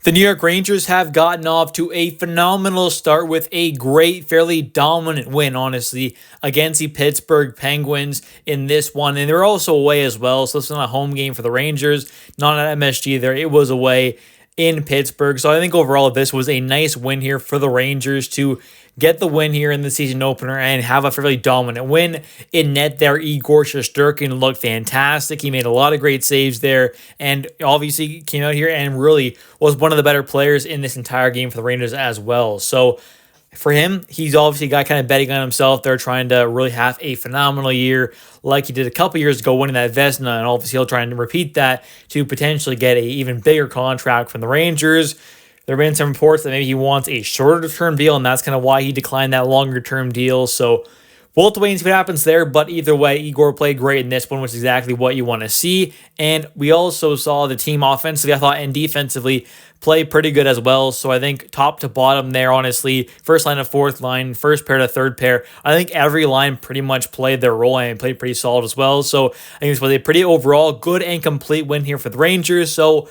The New York Rangers have gotten off to a phenomenal start with a great, fairly dominant win, honestly, against the Pittsburgh Penguins in this one. And they're also away as well, so it's not a home game for the Rangers, not at MSG there. It was away in Pittsburgh. So I think overall this was a nice win here for the Rangers to get the win here in the season opener and have a fairly dominant win. In net there, Igor Shesterkin looked fantastic. He made a lot of great saves there and obviously came out here and really was one of the better players in this entire game for the Rangers as well. So for him, he's obviously got kind of betting on himself. They're trying to really have a phenomenal year like he did a couple years ago winning that Vezina, and obviously he'll try and repeat that to potentially get an even bigger contract from the Rangers. There have been some reports that maybe he wants a shorter-term deal, and that's kind of why he declined that longer-term deal. So we'll have to wait and see what happens there, but either way, Igor played great in this one, which is exactly what you want to see. And we also saw the team offensively, I thought, and defensively play pretty good as well. So I think top to bottom there, honestly, first line to fourth line, first pair to third pair, I think every line pretty much played their role and played pretty solid as well. So I think this was a pretty overall good and complete win here for the Rangers. So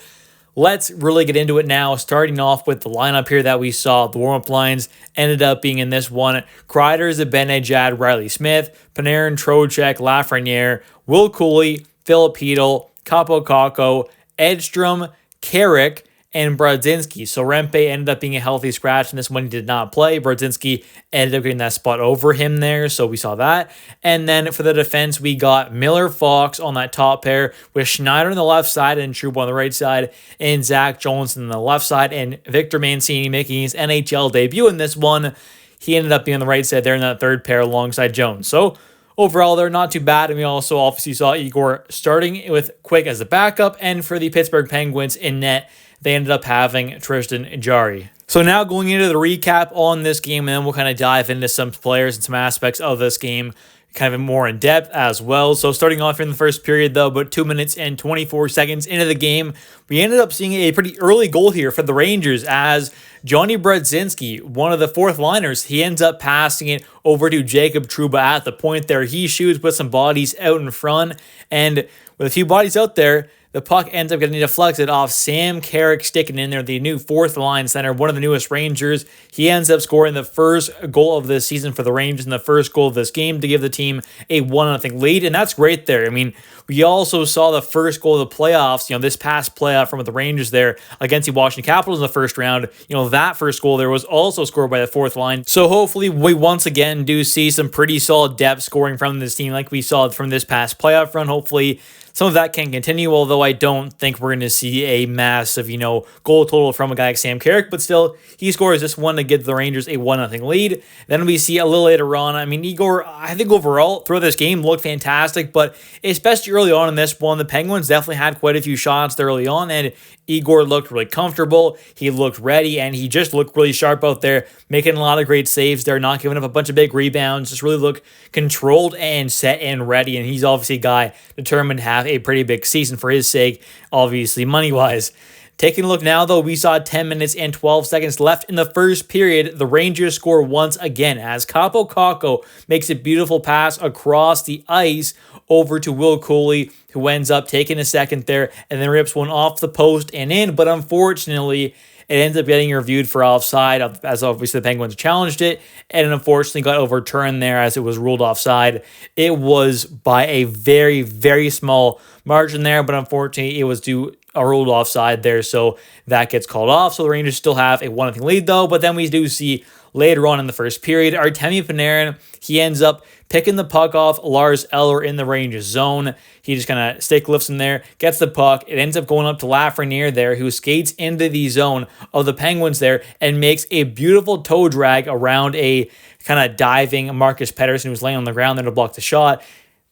let's really get into it now, starting off with the lineup here that we saw. The warm-up lines ended up being in this one: Kreider, Zibanejad, Riley Smith, Panarin, Trocheck, Lafreniere, Will Cooley, Filipino, Capo Caco, Edstrom, Carrick, and Brodzinski. So Rempe ended up being a healthy scratch in this one. He did not play. Brodzinski ended up getting that spot over him there, so we saw that. And then for the defense, we got Miller Fox on that top pair with Schneider on the left side and Trouba on the right side, and Zach Johnson on the left side, and Victor Mancini making his NHL debut in this one. He ended up being on the right side there in that third pair alongside Jones. So overall, they're not too bad. And we also obviously saw Igor starting with Quick as the backup, and for the Pittsburgh Penguins in net, they ended up having Tristan Jarry. So now going into the recap on this game, and then we'll kind of dive into some players and some aspects of this game kind of more in depth as well. So starting off in the first period, though, about 2 minutes and 24 seconds into the game, we ended up seeing a pretty early goal here for the Rangers as Johnny Brodzinski, one of the fourth liners, he ends up passing it over to Jacob Trouba at the point there. He shoots with some bodies out in front, and with a few bodies out there, the puck ends up getting deflected off Sam Carrick sticking in there, the new fourth line center, one of the newest Rangers. He ends up scoring the first goal of this season for the Rangers and the first goal of this game to give the team a 1-0 lead, and that's great there. I mean, we also saw the first goal of the playoffs, this past playoff from the Rangers there against the Washington Capitals in the first round. That first goal there was also scored by the fourth line. So hopefully we once again do see some pretty solid depth scoring from this team like we saw from this past playoff run. Hopefully some of that can continue, although I don't think we're going to see a massive, goal total from a guy like Sam Carrick, but still, he scores this one to give the Rangers a 1-0 lead. Then we see a little later on, Igor, I think overall, throughout this game, looked fantastic, but especially early on in this one, the Penguins definitely had quite a few shots early on, and Igor looked really comfortable, he looked ready, and he just looked really sharp out there, making a lot of great saves there, not giving up a bunch of big rebounds, just really looked controlled and set and ready, and he's obviously a guy determined to have a pretty big season for his sake, obviously money-wise. Taking a look now, though, we saw 10 minutes and 12 seconds left in the first period. The Rangers score once again as Capo Caco makes a beautiful pass across the ice over to Will Cooley, who ends up taking a second there and then rips one off the post and in, but unfortunately, it ends up getting reviewed for offside, as obviously the Penguins challenged it, and it unfortunately got overturned there as it was ruled offside. It was by a very, very small margin there, but unfortunately it was ruled offside there, so that gets called off. So the Rangers still have a 1-0 lead, though, but then we do see later on in the first period, Artemi Panarin, he ends up picking the puck off Lars Eller in the Rangers zone. He just kind of stick lifts him there, gets the puck. It ends up going up to Lafreniere there, who skates into the zone of the Penguins there and makes a beautiful toe drag around a kind of diving Marcus Pettersson, who was laying on the ground there to block the shot.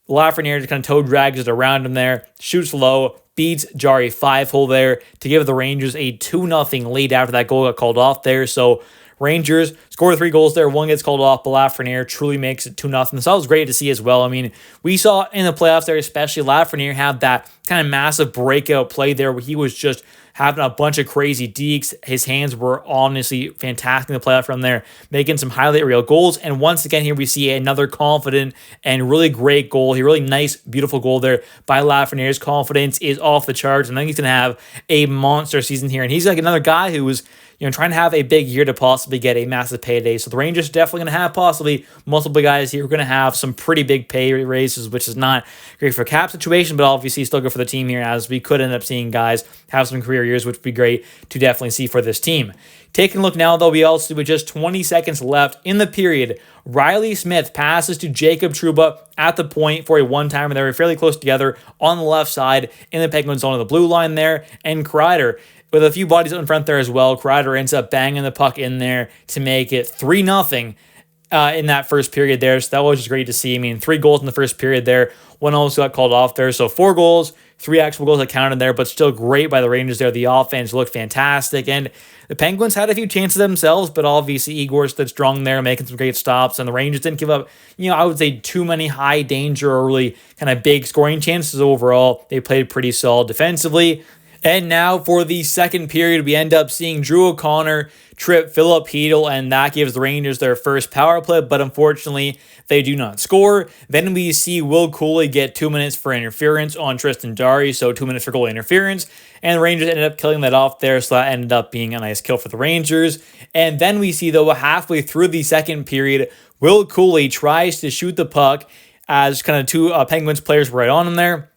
Lafreniere just kind of toe drags it around him there, shoots low, beats Jarry 5-hole there to give the Rangers a 2-0 lead after that goal got called off there. So Rangers score 3 goals there. One gets called off, but Lafreniere truly makes it 2-0. So that was great to see as well. We saw in the playoffs there, especially Lafreniere have that kind of massive breakout play there where he was just having a bunch of crazy dekes. His hands were honestly fantastic in the playoff from there, making some highlight reel goals. And once again, here we see another confident and really great goal. He really nice, beautiful goal there by Lafreniere's. Confidence is off the charts, and I think he's going to have a monster season here. And he's like another guy who was trying to have a big year to possibly get a massive payday. So the Rangers are definitely going to have possibly multiple guys here. We're going to have some pretty big pay raises, which is not great for cap situation, but obviously still good for the team here, as we could end up seeing guys have some career years, which would be great to definitely see for this team. Taking a look now, though, we also, with just 20 seconds left in the period, Riley Smith passes to Jacob Trouba at the point for a one-timer. They were fairly close together on the left side in the Penguins zone of the blue line there, and Kreider, with a few bodies out in front there as well, Kreider ends up banging the puck in there to make it 3-0 in that first period there. So that was just great to see. I mean, 3 goals in the first period there. One also got called off there. So 4 goals, 3 actual goals that counted there, but still great by the Rangers there. The offense looked fantastic. And the Penguins had a few chances themselves, but obviously Igor stood strong there, making some great stops. And the Rangers didn't give up, I would say too many high danger or really kind of big scoring chances overall. They played pretty solid defensively. And now for the second period, we end up seeing Drew O'Connor trip Philip Hedl, and that gives the Rangers their first power play, but unfortunately, they do not score. Then we see Will Cooley get 2 minutes for interference on Tristan Jarry, so 2 minutes for goal interference, and the Rangers ended up killing that off there, so that ended up being a nice kill for the Rangers. And then we see, though, halfway through the second period, Will Cooley tries to shoot the puck as kind of 2 Penguins players were right on him there.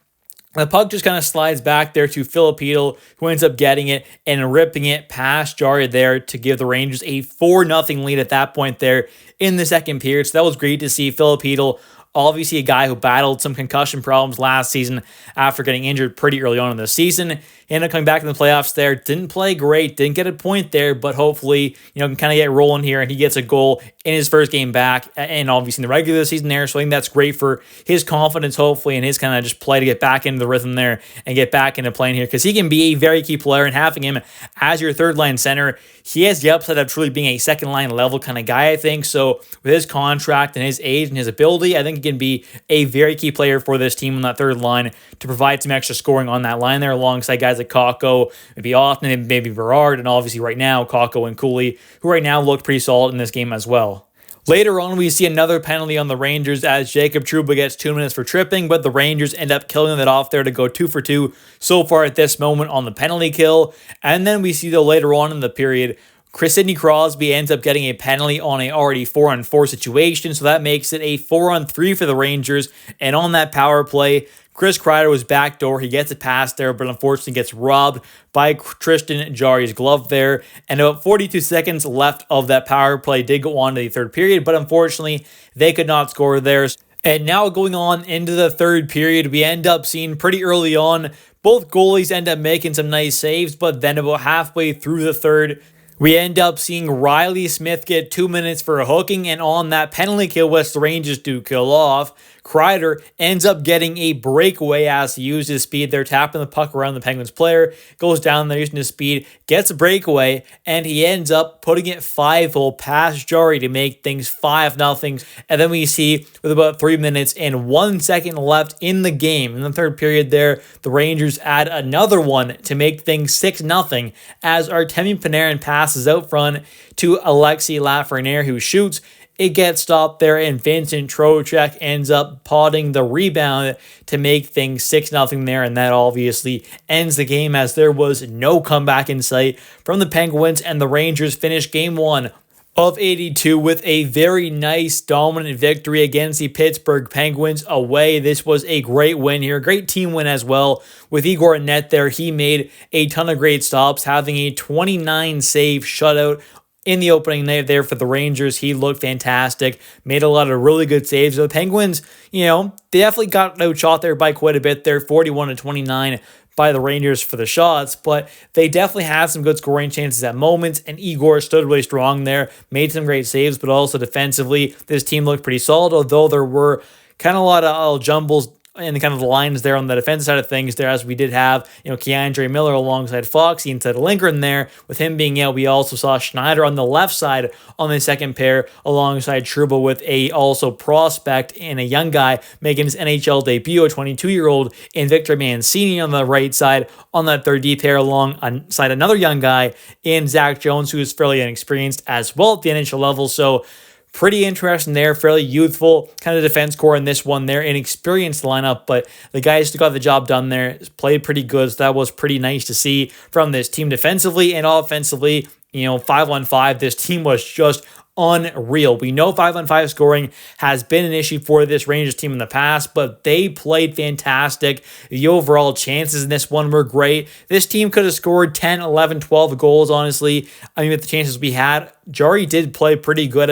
The puck just kind of slides back there to Philip Hedl, who ends up getting it and ripping it past Jarry there to give the Rangers a 4-0 lead at that point there in the second period. So that was great to see. Philip Hedl, obviously a guy who battled some concussion problems last season after getting injured pretty early on in the season. He ended up coming back in the playoffs there. Didn't play great, didn't get a point there, but hopefully, can kind of get rolling here, and he gets a goal in his first game back, and obviously in the regular season there. So I think that's great for his confidence, hopefully, and his kind of just play to get back into the rhythm there and get back into playing here, because he can be a very key player, and having him as your third line center, he has the upside of truly being a second line level kind of guy, I think. So with his contract and his age and his ability, I think he can be a very key player for this team on that third line to provide some extra scoring on that line there, alongside guys like Kakko, maybe Othman, maybe Berard, and obviously right now Kakko and Cooley, who right now look pretty solid in this game as well. Later on, we see another penalty on the Rangers as Jacob Trouba gets 2 minutes for tripping, but the Rangers end up killing that off there to go 2 for 2 so far at this moment on the penalty kill. And then we see, though, later on in the period, Sidney Crosby ends up getting a penalty on a already 4-on-4 situation, so that makes it a 4-on-3 for the Rangers. And on that power play, Chris Kreider was backdoor. He gets a pass there, but unfortunately gets robbed by Tristan Jarry's glove there. And about 42 seconds left of that power play did go on to the third period, but unfortunately, they could not score there. And now going on into the third period, we end up seeing pretty early on, both goalies end up making some nice saves, but then about halfway through the third, we end up seeing Riley Smith get 2 minutes for a hooking, and on that penalty kill, which the Rangers do kill off, Kreider ends up getting a breakaway as he used his speed there, tapping the puck around the Penguins player, goes down there using his speed, gets a breakaway, and he ends up putting it 5-hole past Jarry to make things 5-0. And then we see, with about 3 minutes and 1 second left in the game, in the third period there, the Rangers add another one to make things 6-0 as Artemi Panarin passes out front to Alexi Lafreniere, who shoots. It gets stopped there, and Vincent Trocheck ends up potting the rebound to make things 6-0 there, and that obviously ends the game as there was no comeback in sight from the Penguins, and the Rangers finish Game 1 of 82 with a very nice, dominant victory against the Pittsburgh Penguins away. This was a great win here, great team win as well. With Igor at net there, he made a ton of great stops, having a 29-save shutout in the opening night there for the Rangers. He looked fantastic, made a lot of really good saves. So the Penguins, they definitely got outshot there by quite a bit there, 41-29 by the Rangers for the shots, but they definitely had some good scoring chances at moments, and Igor stood really strong there, made some great saves, but also defensively, this team looked pretty solid, although there were kind of a lot of jumbles and the kind of the lines there on the defensive side of things there, as we did have, Keandre Miller alongside Foxy instead of Lindgren there. With him being out, we also saw Schneider on the left side on the second pair alongside Trouba, with a also prospect and a young guy making his NHL debut, a 22-year-old in Victor Mancini on the right side on that third D pair alongside another young guy in Zach Jones, who is fairly inexperienced as well at the NHL level. So pretty interesting there, fairly youthful kind of defense core in this one there, inexperienced lineup, but the guys still got the job done there, played pretty good, so that was pretty nice to see from this team defensively and offensively. 5-on-5, this team was just unreal. We know 5-on-5 scoring has been an issue for this Rangers team in the past, but they played fantastic. The overall chances in this one were great. This team could have scored 10, 11, 12 goals, honestly. With the chances we had, Jari did play pretty good.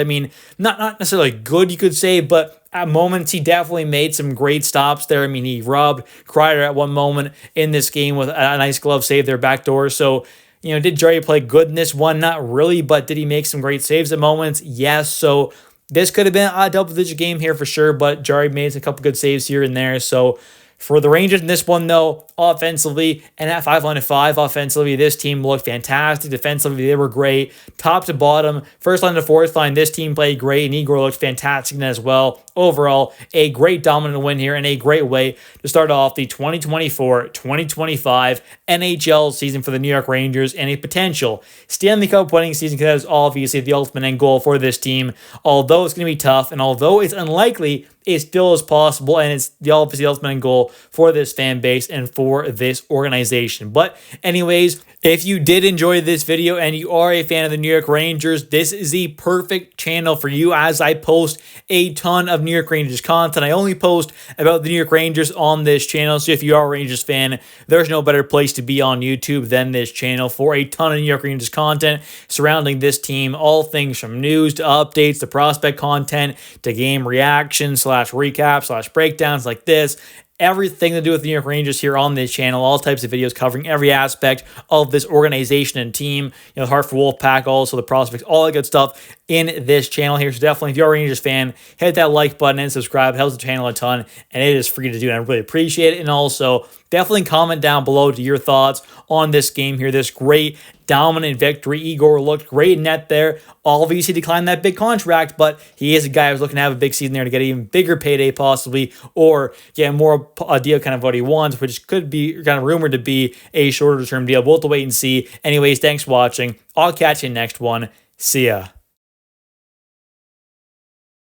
Not necessarily good, you could say, but at moments, he definitely made some great stops there. He robbed Kreider at one moment in this game with a nice glove save there backdoor. So, did Jari play good in this one? Not really, but did he make some great saves at moments? Yes. So this could have been a double-digit game here for sure, but Jari made a couple good saves here and there. So for the Rangers in this one, though, offensively and at 5-on-5 offensively, this team looked fantastic. Defensively, they were great. Top to bottom, first line to fourth line, this team played great, and Igor looked fantastic as well. Overall, a great dominant win here and a great way to start off the 2024-2025 NHL season for the New York Rangers and a potential Stanley Cup winning season, because that is obviously the ultimate end goal for this team. Although it's going to be tough, and although it's unlikely, it still is possible, and it's obviously the ultimate end goal for this fan base and for this organization. But anyways, if you did enjoy this video and you are a fan of the New York Rangers, this is the perfect channel for you, as I post a ton of New York Rangers content. I only post about the New York Rangers on this channel, so if you are a Rangers fan, there's no better place to be on YouTube than this channel for a ton of New York Rangers content surrounding this team. All things from news to updates to prospect content to game reactions / recaps / breakdowns like this. Everything to do with the New York Rangers here on this channel, all types of videos covering every aspect of this organization and team, the Hartford Wolfpack, also the prospects, all that good stuff in this channel here. So definitely, if you're a Rangers fan, hit that like button and subscribe. It helps the channel a ton, and it is free to do, and I really appreciate it. And also, definitely comment down below to your thoughts on this game here, this great dominant victory. Igor looked great in net there. Obviously declined that big contract, but he is a guy who's looking to have a big season there to get an even bigger payday possibly, or get more a deal kind of what he wants, which could be kind of rumored to be a shorter term deal. We'll have to wait and see. Anyways, thanks for watching. I'll catch you in the next one. See ya.